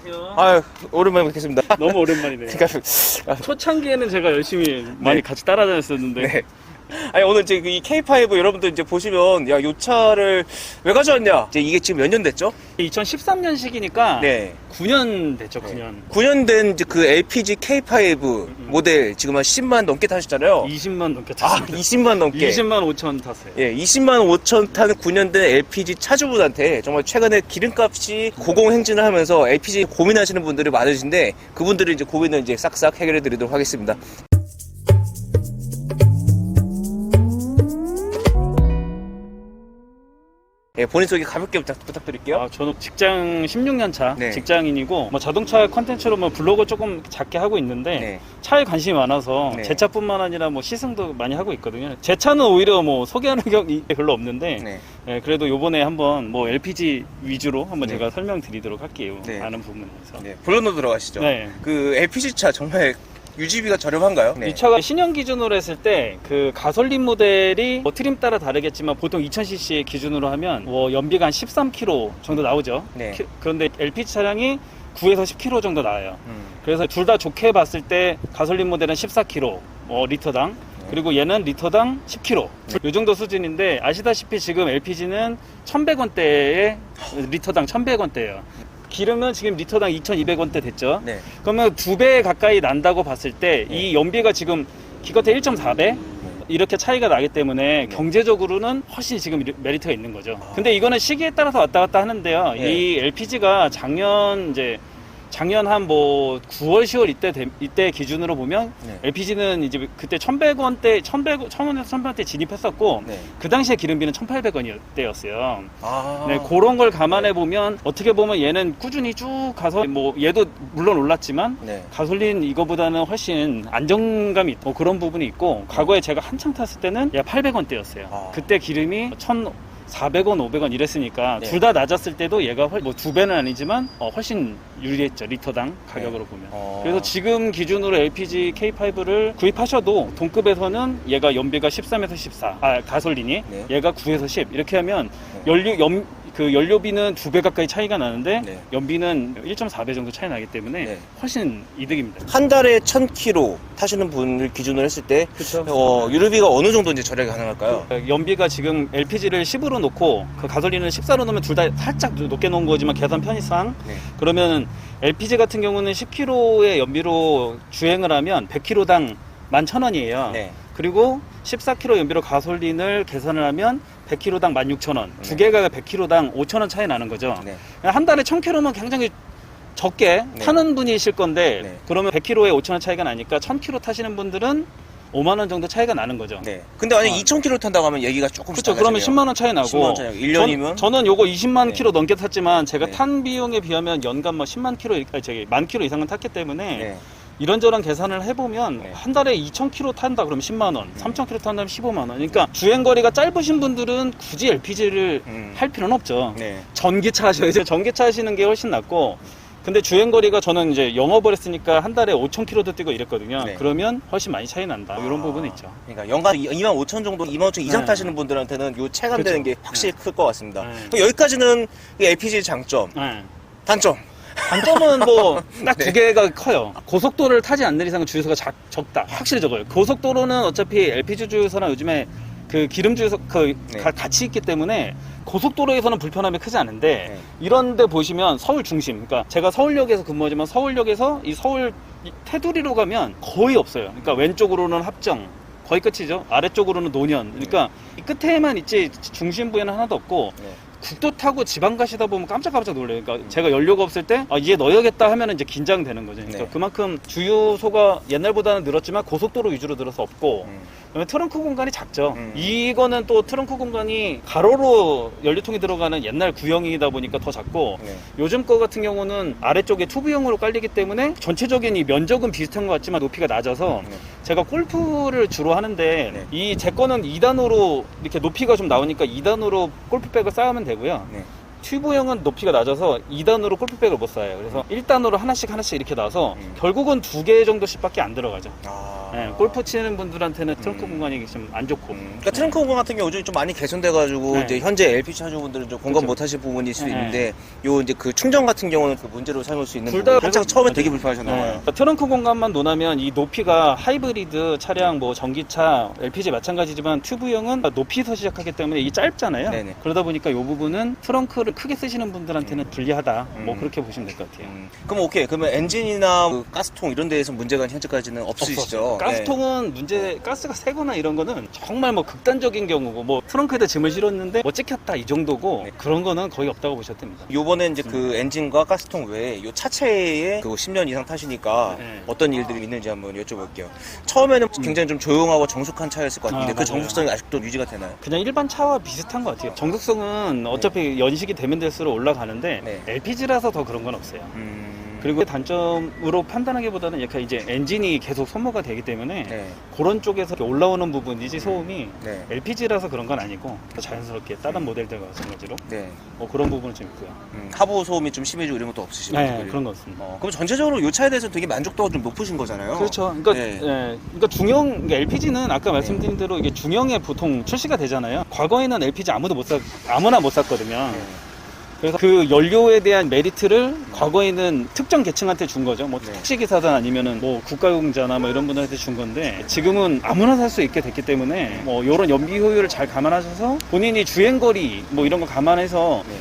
안녕하세요. 아유, 오랜만에 뵙겠습니다. 너무 오랜만이네요. 그러니까, 초창기에는 제가 열심히 많이 같이 따라다녔었는데 네. 아니, 오늘 이제 이 K5 여러분들 이제 보시면, 야, 요 차를 왜 가져왔냐? 이제 이게 지금 몇 년 됐죠? 2013년식이니까 네. 9년 됐죠. 9년. 9년 된 이제 그 LPG K5 모델 지금 한 10만 넘게 타셨잖아요. 20만 넘게 아, 탔습니다. 20만 넘게. 20만 5천 탔어요. 예, 20만 5천 탄 9년 된 LPG 차주분한테 정말 최근에 기름값이 고공행진을 하면서 LPG 고민하시는 분들이 많으신데 그분들이 이제 고민을 이제 싹싹 해결해 드리도록 하겠습니다. 예, 본인 소개 가볍게 부탁드릴게요. 아, 저는 직장 16년 차 네. 직장인이고 뭐 자동차 컨텐츠로 뭐 블로그 조금 작게 하고 있는데 네. 차에 관심이 많아서 네. 제 차뿐만 아니라 뭐 시승도 많이 하고 있거든요. 제 차는 오히려 뭐 소개하는 경이 별로 없는데 네. 예, 그래도 요번에 한번 뭐 LPG 위주로 한번 네. 제가 설명드리도록 할게요. 네. 아는 부분에서. 네, 본론으로 들어가시죠. 네. 그 LPG 차 정말 유지비가 저렴한가요? 네. 이 차가 신형 기준으로 했을 때 그 가솔린 모델이 뭐 트림 따라 다르겠지만 보통 2000cc 기준으로 하면 뭐 연비가 한 13km 정도 나오죠. 네. 그런데 LPG 차량이 9에서 10km 정도 나와요. 그래서 둘 다 좋게 봤을 때 가솔린 모델은 14km 리터당, 그리고 얘는 리터당 10km 이 정도 수준인데, 아시다시피 지금 LPG는 1100원대에 리터당 1100원대예요. 기름은 지금 리터당 2200원대 됐죠. 네. 그러면 2배 가까이 난다고 봤을 때 이 연비가 지금 기껏해 1.4배 이렇게 차이가 나기 때문에 경제적으로는 훨씬 지금 메리트가 있는 거죠. 근데 이거는 시기에 따라서 왔다 갔다 하는데요. 네. 이 LPG가 작년 한 뭐 9월, 10월 이때 기준으로 보면 네. LPG는 이제 그때 1100원대, 1000원에서 1100원대 진입했었고 네. 그 당시에 기름비는 1800원대였어요. 아. 네, 그런 걸 감안해 보면 어떻게 보면 얘는 꾸준히 쭉 가서 뭐 얘도 물론 올랐지만 네. 가솔린 이거보다는 훨씬 안정감이 있고 그런 부분이 있고, 과거에 제가 한창 탔을 때는 얘가 800원대였어요. 아. 그때 기름이 1,400원, 500원 이랬으니까 네. 둘 다 낮았을 때도 얘가 뭐 2배는 아니지만 훨씬 유리했죠, 리터당 가격으로 네. 보면. 어. 그래서 지금 기준으로 LPG K5를 구입하셔도 동급에서는 얘가 연비가 13에서 14, 가솔린이 네. 얘가 9에서 10 이렇게 하면 네. 연료비는 2배 가까이 차이가 나는데 네. 연비는 1.4배 정도 차이 나기 때문에 네. 훨씬 이득입니다. 한 달에 1000km 타시는 분을 기준으로 했을 때 그렇죠. 유류비가 어느 정도 이제 절약이 가능할까요? 연비가 지금 LPG를 10으로 놓고 그 가솔린을 14로 놓으면 둘 다 살짝 높게 놓은 거지만 계산 편의상 네. 그러면 LPG 같은 경우는 10km의 연비로 주행을 하면 100km당 11,000원이에요. 네. 그리고 14km 연비로 가솔린을 계산을 하면 100km당 16,000원. 두 개가 100km당 5,000원 차이 나는 거죠. 네. 한 달에 1000km면 굉장히 적게 네. 타는 분이실 건데 네. 그러면 100km에 5,000원 차이가 나니까 1000km 타시는 분들은 5만 원 정도 차이가 나는 거죠. 네. 근데 만약 2000km 탄다고 하면 얘기가 조금씩 그렇죠. 그러면 달라지네요. 10만 원 차이 나고 10만 원 차이 나고 1년이면 저는 요거 20만 네. 킬로 넘게 탔지만 제가 네. 탄 비용에 비하면 연간 뭐 10만 킬로, 만 킬로 이상은 탔기 때문에 네. 이런저런 계산을 해보면 네. 한 달에 2,000km 탄다 그러면 10만 원, 3,000km 탄다면 15만 원. 그러니까 주행거리가 짧으신 분들은 굳이 LPG를 할 필요는 없죠. 네. 전기차 하셔야죠. 전기차 하시는 게 훨씬 낫고. 근데 주행거리가 저는 이제 영업을 했으니까 한 달에 5,000km도 뛰고 이랬거든요. 네. 그러면 훨씬 많이 차이 난다. 이런 부분이 있죠. 그러니까 연간 25,000 정도, 25,000 이상 네. 타시는 분들한테는 요 체감되는 그렇죠. 게 확실히 클 것 같습니다. 네. 그럼 여기까지는 LPG 장점, 네. 단점. 단점은 뭐 딱 두 네. 개가 커요. 고속도로를 타지 않는 이상은 주유소가 적다. 확실히 적어요. 고속도로는 어차피 LPG 주유소나 요즘에 그 기름 주유소 네. 같이 있기 때문에 고속도로에서는 불편함이 크지 않은데 네. 이런데 보시면 서울 중심, 그러니까 제가 서울역에서 근무하지만 서울역에서 이 서울 테두리로 가면 거의 없어요. 그러니까 왼쪽으로는 합정 거의 끝이죠. 아래쪽으로는 노년. 그러니까 이 끝에만 있지 중심부에는 하나도 없고. 네. 국도 타고 지방 가시다 보면 깜짝깜짝 놀래요. 그러니까 제가 연료가 없을 때 이제 넣어야겠다 하면 이제 긴장되는 거죠. 그러니까 네. 그만큼 주유소가 옛날보다는 늘었지만 고속도로 위주로 늘어서 없고, 그다음에 트렁크 공간이 작죠. 이거는 또 트렁크 공간이 가로로 연료통이 들어가는 옛날 구형이다 보니까 더 작고, 네. 요즘 거 같은 경우는 아래쪽에 튜브형으로 깔리기 때문에 전체적인 이 면적은 비슷한 것 같지만 높이가 낮아서 네. 제가 골프를 주로 하는데 네. 이 제 거는 2단으로 이렇게 높이가 좀 나오니까 2단으로 골프백을 쌓으면 되고요. 네. 튜브형은 높이가 낮아서 2단으로 골프백을 못 쌓아요. 그래서 1단으로 하나씩 이렇게 나와서 결국은 2개 정도씩밖에 안 들어가죠. 아. 예, 골프 치는 분들한테는 트렁크 공간이 좀 안 좋고. 그러니까 트렁크 공간 같은 경우 요즘 좀 많이 개선돼가지고 네. 이제 현재 LPG 차주분들은 좀 공감 그렇죠. 못하실 부분일 수도 네. 있는데 요 이제 그 충전 같은 경우는 그 문제로 사용할 수 있는 둘 다 부분. 한창 처음에 그래서- 되게 불편하셨나봐요. 그러니까 트렁크 공간만 논하면 이 높이가 하이브리드 차량, 뭐 전기차, LPG 마찬가지지만 튜브형은 높이서 시작하기 때문에 이게 짧잖아요. 네네. 그러다 보니까 이 부분은 트렁크를 크게 쓰시는 분들한테는 불리하다. 뭐 그렇게 보시면 될 것 같아요. 그럼 오케이. 그러면 엔진이나 그 가스통 이런 데에서 문제가 현재까지는 없으시죠? 가스통은 문제, 가스가 새거나 이런 거는 정말 뭐 극단적인 경우고, 뭐 트렁크에다 짐을 실었는데 뭐 찍혔다 이 정도고, 네. 그런 거는 거의 없다고 보셔도 됩니다. 요번에 이제 그 엔진과 가스통 외에 요 차체에 그 10년 이상 타시니까 네. 어떤 일들이 있는지 한번 여쭤볼게요. 처음에는 굉장히 좀 조용하고 정숙한 차였을 것 같은데 아, 그 맞아요. 정숙성이 아직도 유지가 되나요? 그냥 일반 차와 비슷한 것 같아요. 정숙성은 어차피 연식이 되면 될수록 올라가는데 네. LPG라서 더 그런 건 없어요. 그리고 단점으로 판단하기보다는 약간 이제 엔진이 계속 소모가 되기 때문에 네. 그런 쪽에서 올라오는 부분이지 소음이 네. LPG라서 그런 건 아니고 자연스럽게 다른 모델들과 마찬가지로 네. 뭐 그런 부분은 좀 있고요. 하부 소음이 좀 심해지고 이런 것도 없으시고. 네, 그런 거 없습니다. 그럼 전체적으로 이 차에 대해서 되게 만족도가 좀 높으신 거잖아요. 그렇죠. 그러니까, 네. 그러니까 중형, 그러니까 LPG는 아까 말씀드린 대로 이게 중형에 보통 출시가 되잖아요. 과거에는 LPG 아무나 못 샀거든요. 네. 그래서 그 연료에 대한 메리트를 과거에는 특정 계층한테 준 거죠. 뭐 네. 택시기사든 아니면은 뭐 국가용자나 뭐 이런 분들한테 준 건데, 지금은 아무나 살 수 있게 됐기 때문에 뭐 이런 연비 효율을 잘 감안하셔서 본인이 주행거리 뭐 이런 거 감안해서, 네.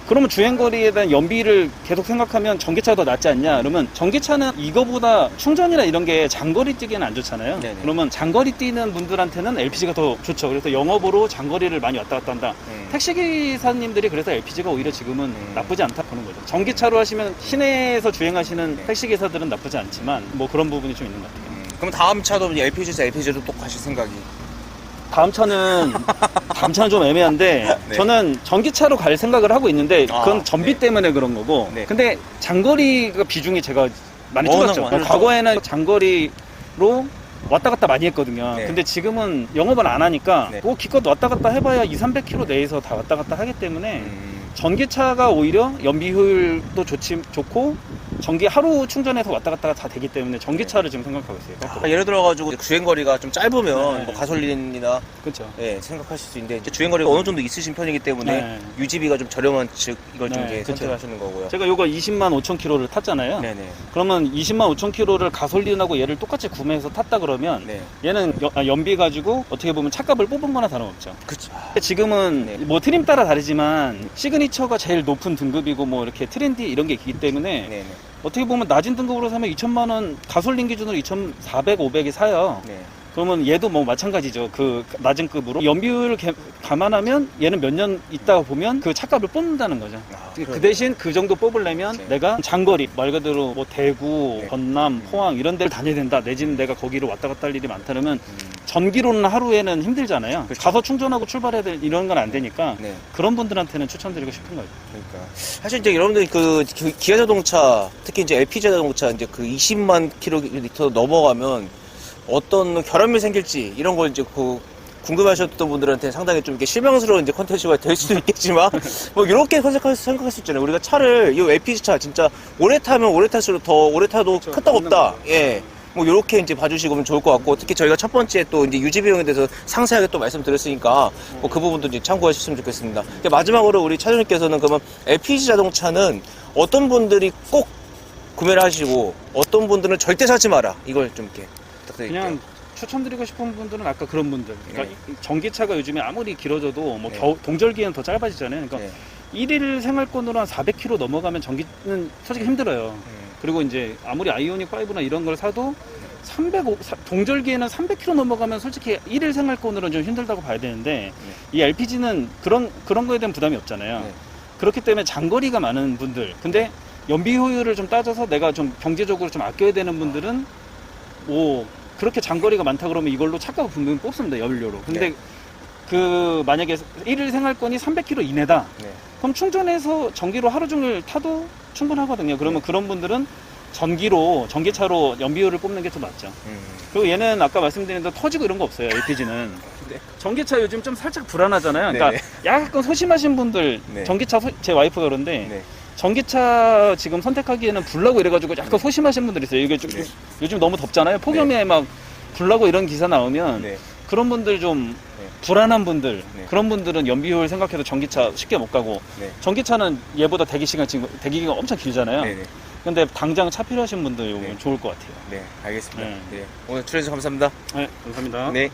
그러면 주행거리에 대한 연비를 계속 생각하면 전기차가 더 낫지 않냐? 그러면 전기차는 이거보다 충전이나 이런 게 장거리 뛰기에는 안 좋잖아요. 네네. 그러면 장거리 뛰는 분들한테는 LPG가 더 좋죠. 그래서 영업으로 장거리를 많이 왔다 갔다 한다. 택시기사님들이 그래서 LPG가 오히려 지금은 나쁘지 않다 보는 거죠. 전기차로 하시면 시내에서 주행하시는 네. 택시기사들은 나쁘지 않지만 뭐 그런 부분이 좀 있는 것 같아요. 그럼 다음 차도 LPG에서 LPG로 또 가실 생각이? 다음 차는 좀 애매한데, 네. 저는 전기차로 갈 생각을 하고 있는데 그건 아, 전비 네. 때문에 그런 거고. 네. 근데 장거리가 비중이 제가 많이 워낙 줄었죠. 많죠. 과거에는 장거리로 왔다 갔다 많이 했거든요. 네. 근데 지금은 영업을 안 하니까 네. 뭐 기껏 왔다 갔다 해봐야 200-300km 내에서 다 왔다 갔다 하기 때문에 전기차가 오히려 연비 효율도 좋고 전기 하루 충전해서 왔다 갔다가 다 되기 때문에 전기차를 지금 생각하고 있어요. 예를 들어가지고 주행거리가 좀 짧으면 네. 뭐 가솔린이나 그렇죠. 예, 생각하실 수 있는데 이제 주행거리가 어느 정도 있으신 편이기 때문에 네. 유지비가 좀 저렴한 즉 이걸 좀 네, 이제 그쵸. 선택하시는 거고요. 제가 요거 20만 5천 킬로를 탔잖아요. 네네. 그러면 20만 5천 킬로를 가솔린하고 얘를 똑같이 구매해서 탔다 그러면 네. 얘는 연비 가지고 어떻게 보면 차값을 뽑은 거나 다름없죠. 그쵸. 지금은 네. 뭐 트림 따라 다르지만 시그니처가 제일 높은 등급이고 뭐 이렇게 트렌디 이런 게 있기 때문에 네네. 어떻게 보면 낮은 등급으로 사면 2천만 원, 가솔린 기준으로 2,400, 500이 사요. 네. 그러면 얘도 뭐 마찬가지죠. 그 낮은 급으로 연비율을 감안하면 얘는 몇 년 있다가 보면 그 차값을 뽑는다는 거죠. 그 대신 그 정도 뽑으려면 네. 내가 장거리 말 그대로 뭐 대구, 네. 전남, 포항 이런 데를 다녀야 된다. 내지는 내가 거기로 왔다 갔다 할 일이 많다 그러면 전기로는 하루에는 힘들잖아요. 그렇죠. 가서 충전하고 출발해야 될 이런 건 안 되니까 네. 그런 분들한테는 추천드리고 싶은 거죠. 그러니까 사실 이제 여러분들이 그 기아 자동차 특히 이제 LPG 자동차 이제 그 20만 킬로미터 넘어가면 어떤 결함이 생길지 이런 걸 이제 그 궁금하셨던 분들한테 상당히 좀 이렇게 실망스러운 이제 컨텐츠가 될 수도 있겠지만 뭐 이렇게 생각할 수 있잖아요. 우리가 차를 이 LPG 차 진짜 오래 타면 오래 탈수록 더 오래 타도 그렇죠. 끄떡없다. 예. 뭐 이렇게 이제 봐주시면 좋을 것 같고 특히 저희가 첫 번째 또 이제 유지 비용에 대해서 상세하게 또 말씀드렸으니까 뭐 그 부분도 이제 참고하셨으면 좋겠습니다. 근데 마지막으로 우리 차주님께서는 그러면 LPG 자동차는 어떤 분들이 꼭 구매를 하시고 어떤 분들은 절대 사지 마라 이걸 좀 이렇게 부탁드릴게요. 그냥 추천드리고 싶은 분들은 아까 그런 분들. 그러니까 네. 전기차가 요즘에 아무리 길어져도 뭐 네. 동절기에는 더 짧아지잖아요. 그러니까 네. 일일 생활권으로 한 400km 넘어가면 전기는 솔직히 힘들어요. 그리고 이제 아무리 아이오닉 5나 이런 걸 사도 동절기에는 300km 넘어가면 솔직히 일일 생활권으로는 좀 힘들다고 봐야 되는데 이 LPG는 그런 거에 대한 부담이 없잖아요. 네. 그렇기 때문에 장거리가 많은 분들, 근데 연비 효율을 좀 따져서 내가 좀 경제적으로 좀 아껴야 되는 분들은 그렇게 장거리가 많다 그러면 이걸로 차값을 분명히 뽑습니다. 연료로. 근데 네. 그 만약에 일일 생활권이 300km 이내다. 네. 그럼 충전해서 전기로 하루 종일 타도 충분하거든요. 그러면 그런 분들은 전기차로 연비율을 뽑는 게 더 낫죠. 그리고 얘는 아까 말씀드린 대로 터지고 이런 거 없어요. LPG는. 네. 전기차 요즘 좀 살짝 불안하잖아요. 그러니까 네네. 약간 소심하신 분들, 네. 전기차 제 와이프가 그런데 네. 전기차 지금 선택하기에는 불나고 이래가지고 약간 소심하신 분들 있어요. 이게 좀 네. 요즘 너무 덥잖아요. 폭염에 막 불나고 이런 기사 나오면 네. 그런 분들 좀 네. 불안한 분들 네. 그런 분들은 연비 효율 생각해도 전기차 쉽게 못 가고 네. 전기차는 얘보다 지금 대기기가 엄청 길잖아요. 네네. 근데 당장 차 필요하신 분들 이거 네. 좋을 것 같아요. 네, 알겠습니다. 네. 네. 오늘 출연해주셔서 감사합니다. 네, 감사합니다. 네.